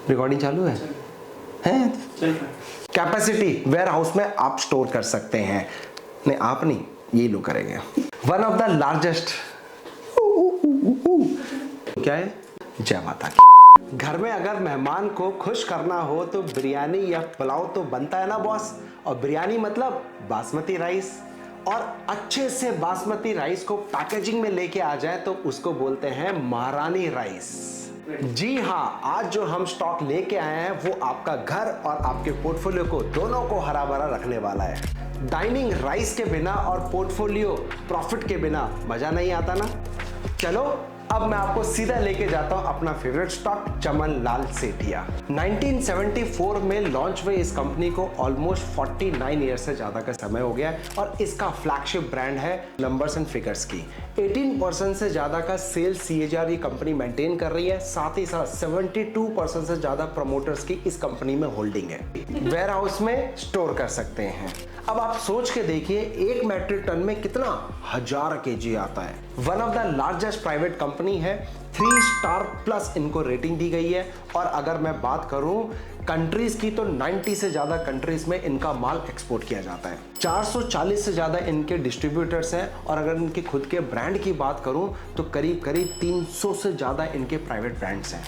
Recording चालू है? Capacity ware house में आप स्टोर कर सकते हैं। नहीं आप नहीं, ये लोग करेंगे। वन ऑफ द लार्जेस्ट, क्या है, जय माता की। घर में अगर मेहमान को खुश करना हो तो बिरयानी या पुलाव तो बनता है ना बॉस। और बिरयानी मतलब बासमती राइस, और अच्छे से बासमती राइस को पैकेजिंग में लेके आ जाए तो उसको बोलते हैं महारानी राइस। जी हाँ, आज जो हम स्टॉक लेके आए हैं वो आपका घर और आपके पोर्टफोलियो को दोनों को हरा भरा रखने वाला है। डाइनिंग राइस के बिना और पोर्टफोलियो प्रॉफिट के बिना मजा नहीं आता ना। चलो अब मैं आपको सीधा लेके जाता हूं अपना फेवरेट स्टॉक चमन लाल सेठिया। 1974 में लॉन्च हुई इस कंपनी को ऑलमोस्ट 49 ईयर्स से ज्यादा का समय हो गया है और इसका फ्लैगशिप ब्रांड है नंबर्स एंड फिगर्स की। 18% से ज्यादा का सेल्स सीएजीआर ये कंपनी मेंटेन कर रही है। साथ ही साथ 72% से ज्यादा प्रमोटर्स की इस कंपनी में होल्डिंग है। वेयर हाउस में स्टोर कर सकते हैं। अब आप सोच के देखिए 1 मैट्रिक टन में कितना 1000 केजी आता है। One of the largest private company है। 3 स्टार प्लस इनको रेटिंग दी गई है। और अगर मैं बात करूं कंट्रीज की तो 90 से ज्यादा कंट्रीज में इनका माल एक्सपोर्ट किया जाता है। 440 से ज्यादा इनके डिस्ट्रीब्यूटर्स हैं। और अगर इनके खुद के ब्रांड की बात करूं तो करीब करीब 300 से ज्यादा इनके प्राइवेट ब्रांड्स हैं।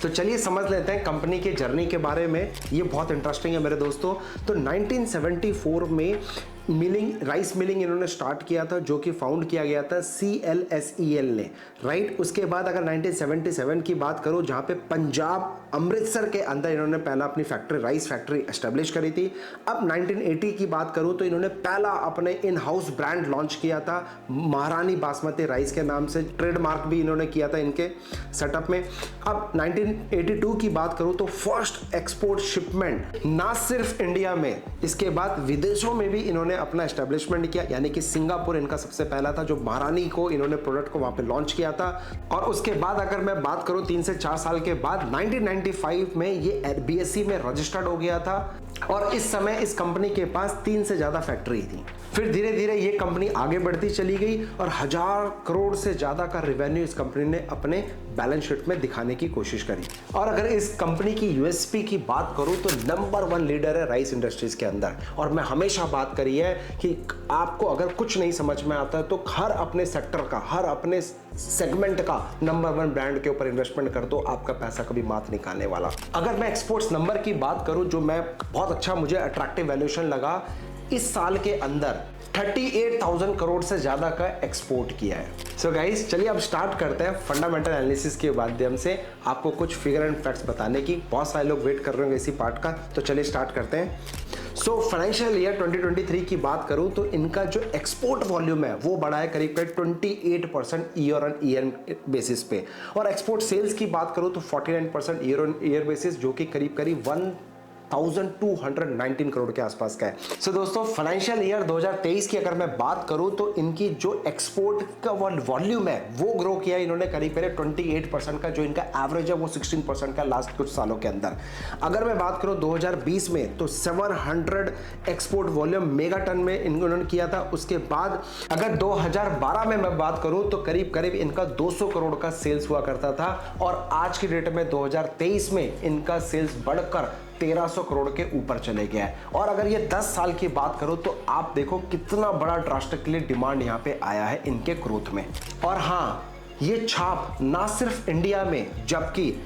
तो चलिए समझ लेते हैं कंपनी के जर्नी के बारे में। ये बहुत इंटरेस्टिंग है मेरे दोस्तों। तो 1974 में राइस मिलिंग इन्होंने स्टार्ट किया था, जो कि फाउंड किया गया था CLSEL ने, राइट। उसके बाद अगर 1977 की बात करूं, जहां पे पंजाब अमृतसर के अंदर इन्होंने पहला अपनी फैक्ट्री, राइस फैक्ट्री एस्टेब्लिश करी थी। अब 1980 की बात करूं तो इन्होंने पहला अपने इन हाउस ब्रांड लॉन्च किया था महारानी बासमती राइस के नाम से। ट्रेडमार्क भी इन्होंने किया था इनके सेटअप में। अब 1982 की बात करूं तो फर्स्ट एक्सपोर्ट शिपमेंट ना सिर्फ इंडिया में, इसके बाद विदेशों में भी इन्होंने अपना एस्टेब्लिशमेंट किया। यानी कि सिंगापुर इनका सबसे पहला था जो महारानी को इन्होंने प्रोडक्ट को वहां पे लॉन्च किया था। और उसके बाद अगर मैं बात करूं 3 से 4 साल के बाद 1995 में ये BSE में रजिस्टर्ड हो गया था। और इस समय इस कंपनी के पास 3 से ज्यादा फैक्ट्री थी। फिर धीरे धीरे ये कंपनी आगे बढ़ती चली गई और 1000 करोड़ से ज्यादा का रेवेन्यू इस कंपनी ने अपने बैलेंस शीट में दिखाने की कोशिश करी। और अगर इस कंपनी की यूएसपी की बात करूं तो नंबर 1 लीडर है राइस इंडस्ट्रीज के अंदर। और मैं हमेशा बात करी है कि आपको अगर कुछ नहीं समझ में आता है तो हर अपने सेक्टर का, हर अपने सेगमेंट का नंबर 1 ब्रांड के ऊपर इन्वेस्टमेंट कर दो, आपका पैसा कभी मात नहीं खाने वाला। अगर मैं एक्सपोर्ट्स नंबर की बात करूं, जो मैं बहुत अच्छा मुझे अट्रैक्टिव वैल्यूएशन लगा, इस साल के अंदर 38,000 करोड़ से ज्यादा का एक्सपोर्ट किया है। सो गाइस चलिए अब स्टार्ट करते हैं फंडामेंटल एनालिसिस के माध्यम से आपको कुछ फिगर एंड फैक्ट्स बताने की। बहुत सारे लोग वेट कर रहे होंगे इसी पार्ट का, तो चलिए स्टार्ट करते हैं। सो फाइनेंशियल ईयर 2023 की बात करूं तो इनका जो एक्सपोर्ट वॉल्यूम है वो बढ़ा है करीब 28% ईयर ऑन ईयर बेसिस पे। और एक्सपोर्ट सेल्स की बात करूं तो 49% ईयर ऑन ईयर बेसिस, जो कि करीब करीब 1219 करोड़ के आसपास का है। सो दोस्तों फाइनेंशियल ईयर 2023 की अगर मैं बात करूं तो इनकी जो एक्सपोर्ट का वॉल्यूम है वो ग्रो किया इन्होंने करीब करीब 28% का। जो इनका एवरेज है वो 16% का लास्ट कुछ सालों के अंदर। अगर मैं बात करूं 2020 में तो 700 एक्सपोर्ट वॉल्यूम मेगा टन में इन्होंने किया था। उसके बाद अगर 2012 में मैं बात करूं तो करीब करीब इनका 200 करोड़ का सेल्स हुआ करता था। और आज की डेट में 2023 में इनका सेल्स बढ़कर 1300 करोड़ के ऊपर चले गया है। और अगर ये 10 साल की बात करो तो आप देखो कितना बड़ा ड्रास्टिकली डिमांड यहाँ पे आया है इनके ग्रोथ में। और हाँ, ये छाप ना सिर्फ इंडिया में, जबकि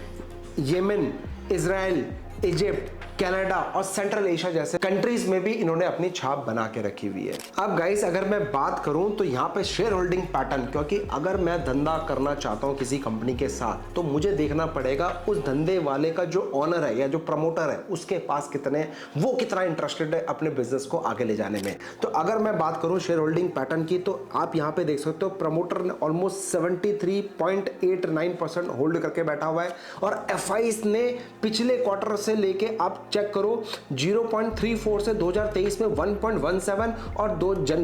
येमेन, इजराइल, इजिप्ट, कनाडा और सेंट्रल एशिया जैसे कंट्रीज में भी इन्होंने अपनी छाप बना के रखी हुई है। अब गाइस अगर मैं बात करूं तो यहाँ पे शेयर होल्डिंग पैटर्न, क्योंकि अगर मैं धंधा करना चाहता हूं किसी कंपनी के साथ तो मुझे देखना पड़ेगा उस धंधे वाले का जो ओनर है या जो प्रमोटर है उसके पास कितने, वो कितना इंटरेस्टेड है अपने बिजनेस को आगे ले जाने में। तो अगर मैं बात करूं शेयर होल्डिंग पैटर्न की तो आप यहाँ पे देख सकते हो प्रमोटर ने ऑलमोस्ट 73.89% होल्ड करके बैठा हुआ है। और एफआईज ने पिछले क्वार्टर से लेके आप चेक करो 0.34 से 2023 में 1.17 और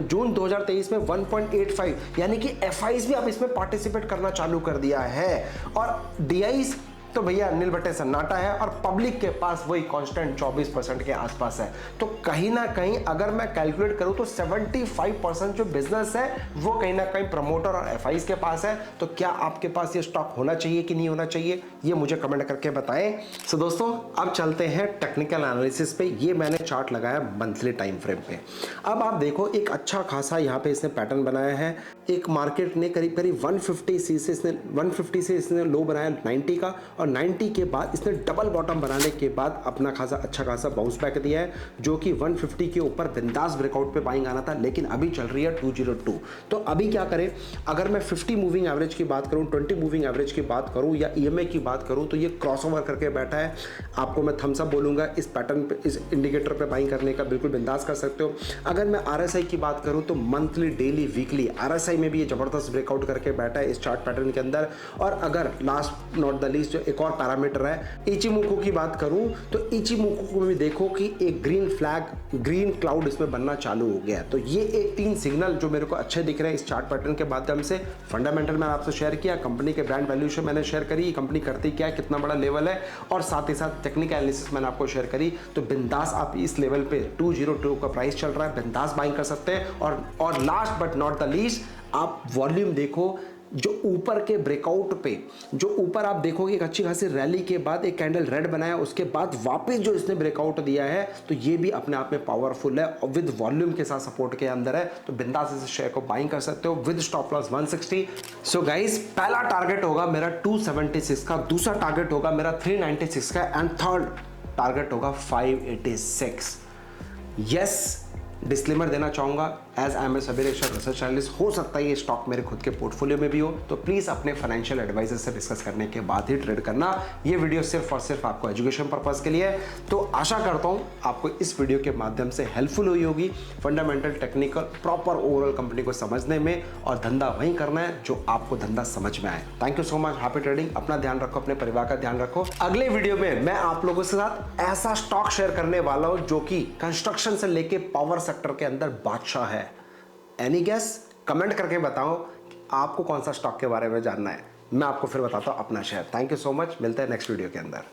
जून 2023 में 1.85, यानी कि एफआईज भी अब इसमें पार्टिसिपेट करना चालू कर दिया है। और डीआईज तो भैया नील बटे सन्नाटा है और पब्लिक के पास वही कांस्टेंट 24% के आसपास है। तो कहीं ना कहीं अगर मैं कैलकुलेट करूं तो 75% जो बिजनेस है वो कहीं ना कहीं प्रमोटर और एफआईज के पास है। तो क्या आपके पास ये स्टॉक होना चाहिए कि नहीं होना चाहिए, ये मुझे कमेंट करके बताएं। सो दोस्तों अब चलते हैं टेक्निकल एनालिसिस पे। ये मैंने चार्ट लगाया मंथली टाइम फ्रेम पे। अब आप देखो एक अच्छा खासा यहाँ पे इसने पैटर्न बनाया है। एक मार्केट ने करीब करीब 150 से इसने लो बनाया 90 का, और 90 के बाद इसने डबल बॉटम बनाने के बाद अपना खासा अच्छा खासा बाउंस बैक दिया है, जो कि 150 के ऊपर बिंदास ब्रेकआउट पे बाइंग आना था, लेकिन अभी चल रही है 202। तो अभी क्या करें, अगर मैं 50 मूविंग एवरेज की बात करूं, 20 मूविंग एवरेज की बात करूं या ईएमए की बात करूं, तो ये क्रॉसओवर करके बैठा है। आपको मैं थम्स अप बोलूंगा, इस पैटर्न पे, इस इंडिकेटर पे बाइंग करने का बिल्कुल बिंदास कर सकते हो। अगर मैं आरएसआई की बात करूं तो मंथली, डेली, वीकली आरएसआई में भी ये जबरदस्त ब्रेकआउट करके बैठा है इस चार्ट पैटर्न के अंदर। और अगर लास्ट नॉट द लीस्ट जो एक और पैरामीटर है इचिमोकू की बात करूं, तो इचिमोकू को भी देखो कि एक ग्रीन फ्लैग, ग्रीन क्लाउड इसमें बनना चालू हो गया है। तो ये एक 3 सिग्नल जो मेरे को अच्छे दिख रहे हैं इस चार्ट पैटर्न के माध्यम से। फंडामेंटल मैंने आपसे शेयर किया, कंपनी के ब्रांड वैल्यूएशन मैंने शेयर करी, कंपनी करती क्या है, कितना बड़ा लेवल है, और साथ ही साथ टेक्निकल एनालिसिस मैंने आपको शेयर करी। तो बिंदास आप इस लेवल पे 202 का प्राइस चल रहा है, बिंदास बाइंग कर सकते हैं। और last but not the least आप वॉल्यूम देखो, जो ऊपर के ब्रेकआउट पे, जो ऊपर आप देखोगे एक अच्छी खासी रैली के बाद एक कैंडल रेड बनाया, उसके बाद वापस जो इसने ब्रेकआउट दिया है, तो ये भी अपने आप में पावरफुल है और विद वॉल्यूम के साथ सपोर्ट के अंदर है। तो बिंदास इस शेयर को बाइंग कर सकते हो with stop loss 160। So guys पहला टारगेट होगा मेरा 276 का, दूसरा टारगेट होगा मेरा 396 का, एंड थर्ड टारगेट होगा 586। यस, डिस्क्लेमर देना चाहूंगा, as I am a SEBI एक्शर रिसर्च एनालिस्ट, हो सकता है ये स्टॉक मेरे खुद के पोर्टफोलियो में भी हो, तो प्लीज़ अपने फाइनेंशियल एडवाइजर से डिस्कस करने के बाद ही ट्रेड करना। ये वीडियो सिर्फ और सिर्फ आपको एजुकेशन पर्पस के लिए है। तो आशा करता हूँ आपको इस वीडियो के माध्यम से हेल्पफुल हुई होगी, fundamental, technical, proper overall company को समझने में, और धंधा वहीं करना है जो आपको धंधा समझ में आए। Thank you so much, happy trading. अपना ध्यान रखो, अपने परिवार का ध्यान रखो। अगले वीडियो में मैं आप लोगों के साथ ऐसा स्टॉक शेयर करने वाला हूं जो कि कंस्ट्रक्शन से लेके पावर सेक्टर के अंदर बादशाह है। Any guess? कमेंट करके बताओ आपको कौन सा स्टॉक के बारे में जानना है, मैं आपको फिर बताता हूं अपना share. Thank you so much, मिलते हैं नेक्स्ट वीडियो के अंदर।